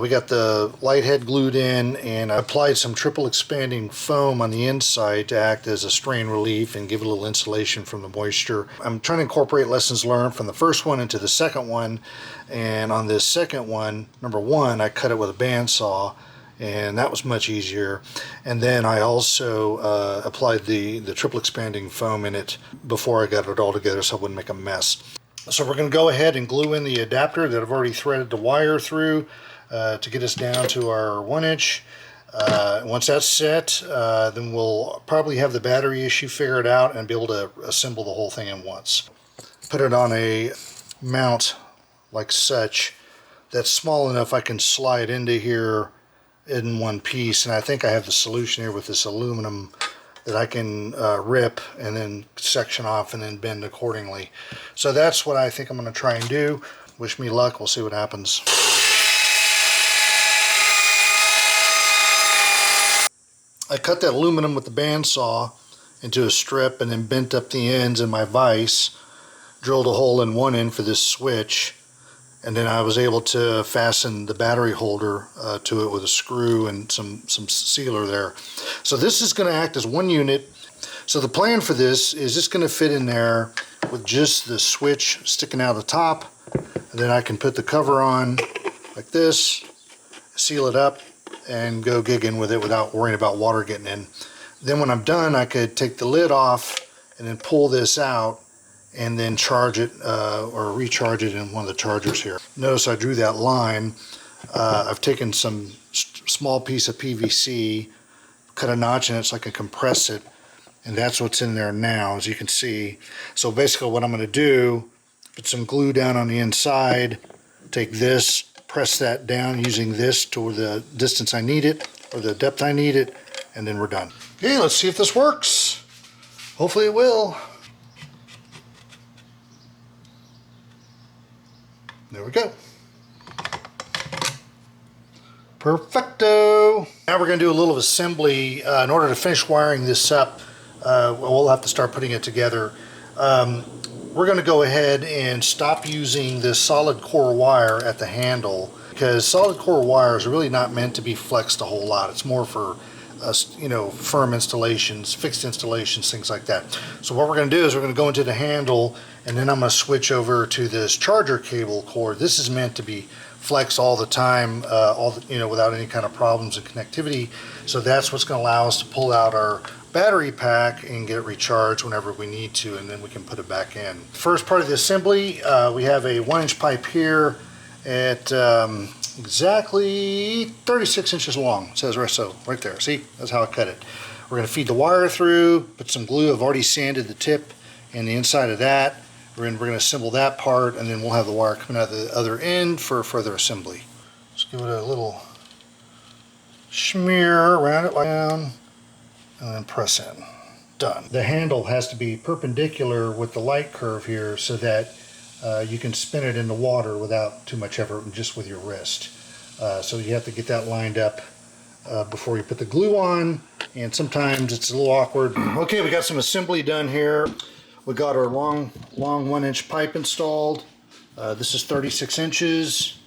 We got the light head glued in, and I applied some triple expanding foam on the inside to act as a strain relief and give it a little insulation from the moisture. I'm trying to incorporate lessons learned from the first one into the second one, and on this second one, number one, I cut it with a bandsaw, and that was much easier. And then I also applied the triple expanding foam in it before I got it all together so I wouldn't make a mess. So we're going to go ahead and glue in the adapter that I've already threaded the wire through to get us down to our 1-inch. Once that's set, then we'll probably have the battery issue figured out and be able to assemble the whole thing in once. Put it on a mount like such that's small enough I can slide into here in one piece, and I think I have the solution here with this aluminum that I can rip and then section off and then bend accordingly. So that's what I think I'm going to try and do. Wish me luck. We'll see what happens. I cut that aluminum with the bandsaw into a strip and then bent up the ends in my vise, drilled a hole in one end for this switch, and then I was able to fasten the battery holder to it with a screw and some sealer there. So this is going to act as one unit. So the plan for this is it's going to fit in there with just the switch sticking out of the top, and then I can put the cover on like this, seal it up, and go gigging with it without worrying about water getting in. Then when I'm done, I could take the lid off and then pull this out and then charge it or recharge it in one of the chargers here. Notice I drew that line. I've taken some small piece of PVC, cut a notch in it so I can compress it, and that's what's in there now, as you can see. So basically what I'm going to do, put some glue down on the inside, take this, press that down using this to the distance I need it, or the depth I need it, and then we're done. Okay, let's see if this works. Hopefully it will. There we go. Perfecto. Now we're going to do a little assembly. In order to finish wiring this up, we'll have to start putting it together. We're going to go ahead and stop using this solid core wire at the handle, because solid core wires are really not meant to be flexed a whole lot. It's more for firm installations, fixed installations, things like that. So what we're going to do is we're going to go into the handle, and then I'm going to switch over to this charger cable cord. This is meant to be flexed all the time, without any kind of problems in connectivity. So that's what's going to allow us to pull out our battery pack and get it recharged whenever we need to, and then we can put it back in. First part of the assembly, we have a 1-inch pipe here at exactly 36 inches long. It says right there. See, that's how I cut it. We're going to feed the wire through, put some glue. I've already sanded the tip and the inside of that. We're going to assemble that part, and then we'll have the wire coming out the other end for further assembly. Just give it a little smear around it down, and then press in. Done. The handle has to be perpendicular with the light curve here so that you can spin it in the water without too much effort and just with your wrist. So you have to get that lined up before you put the glue on, and sometimes it's a little awkward. Okay, we got some assembly done here. We got our long 1-inch pipe installed. This is 36 inches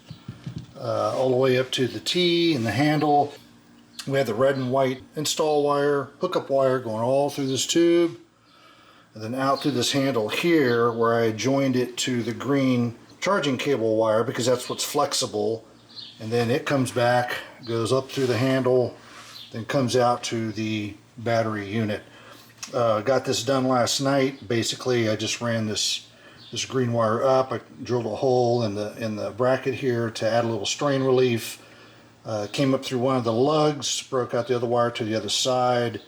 all the way up to the T and the handle. We have the red and white install wire, hookup wire going all through this tube, and then out through this handle here where I joined it to the green charging cable wire, because that's what's flexible, and then it comes back, goes up through the handle, then comes out to the battery unit. Got this done last night. Basically, I just ran this green wire up. I drilled a hole in the bracket here to add a little strain relief. Came up through one of the lugs, broke out the other wire to the other side,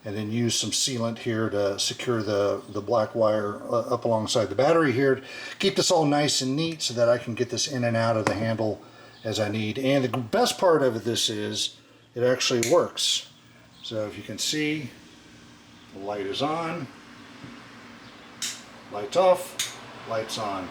and then used some sealant here to secure the black wire up alongside the battery here. Keep this all nice and neat so that I can get this in and out of the handle as I need. And the best part of this is it actually works. So if you can see, the light is on, lights off, lights on.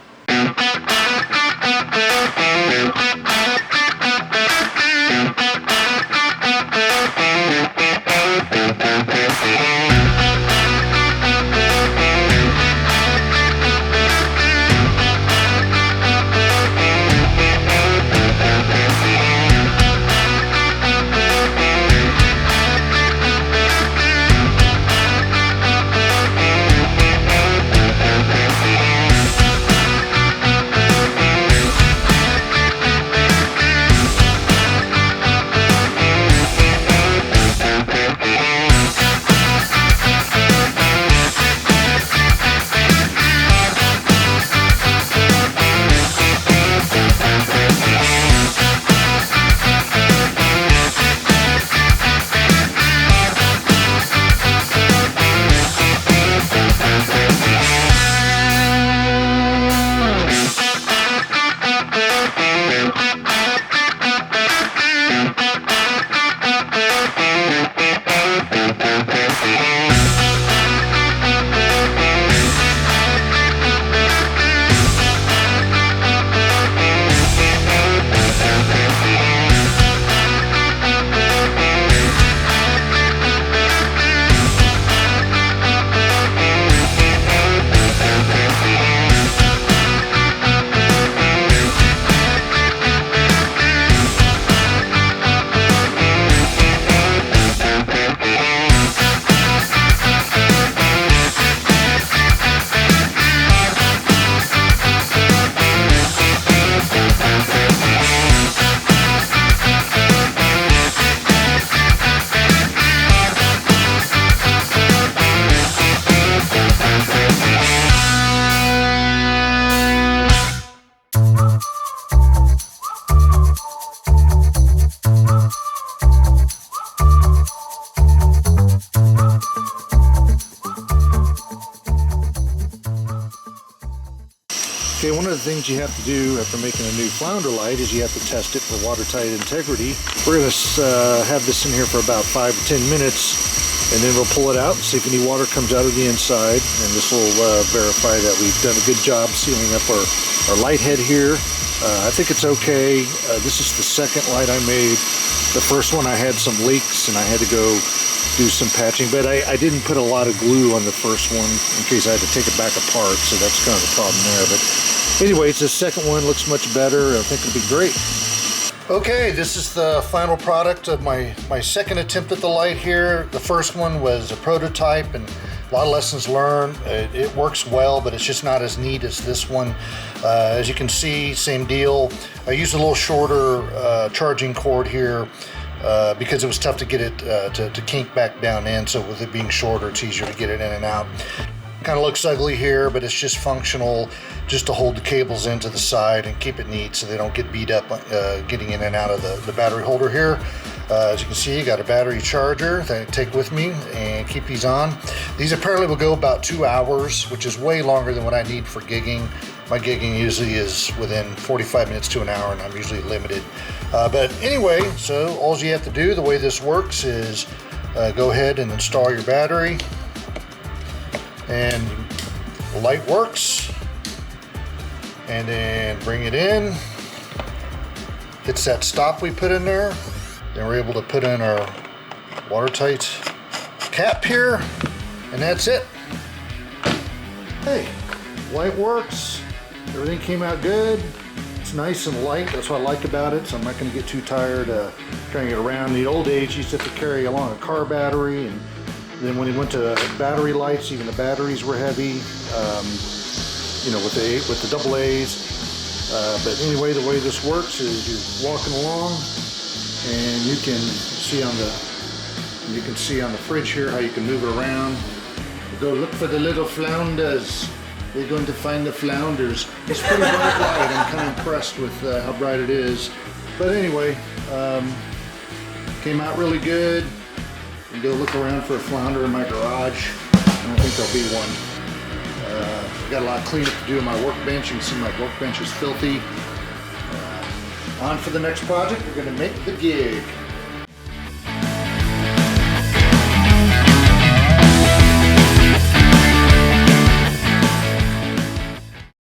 Okay, one of the things you have to do after making a new Flounder light is you have to test it for watertight integrity. We're going to have this in here for about 5 to 10 minutes, and then we'll pull it out and see if any water comes out of the inside, and this will verify that we've done a good job sealing up our light head here. I think it's okay. This is the second light I made. The first one I had some leaks and I had to go do some patching, but I didn't put a lot of glue on the first one in case I had to take it back apart, so that's kind of the problem there. But anyways, the second one looks much better. I think it'll be great. Okay, this is the final product of my second attempt at the light here. The first one was a prototype and a lot of lessons learned. It works well, but it's just not as neat as this one. As you can see, same deal. I used a little shorter charging cord here because it was tough to get it to kink back down in, so with it being shorter, it's easier to get it in and out. Kind of looks ugly here, but it's just functional, just to hold the cables into the side and keep it neat so they don't get beat up getting in and out of the battery holder here. As you can see, you got a battery charger that I take with me and keep these on. These apparently will go about 2 hours, which is way longer than what I need for gigging. My gigging usually is within 45 minutes to an hour, and I'm usually limited. But anyway, so all you have to do, the way this works is go ahead and install your battery, and the light works, and then bring it in. Hits that stop we put in there. Then we're able to put in our watertight cap here, and that's it. Hey, light works. Everything came out good. It's nice and light. That's what I like about it. So I'm not going to get too tired carrying it around. In the old days, you used to have to carry along a car battery, and then when it went to battery lights, even the batteries were heavy. You know, with the double A's. But anyway, the way this works is you're walking along, and you can see on the fridge here how you can move it around. Go look for the little flounders. They're going to find the flounders. It's pretty bright light. I'm kind of impressed with how bright it is. But anyway, came out really good. And go look around for a flounder in my garage. I don't think there'll be one. Got a lot of cleanup to do on my workbench. You can see my workbench is filthy. On for the next project. We're going to make the gig.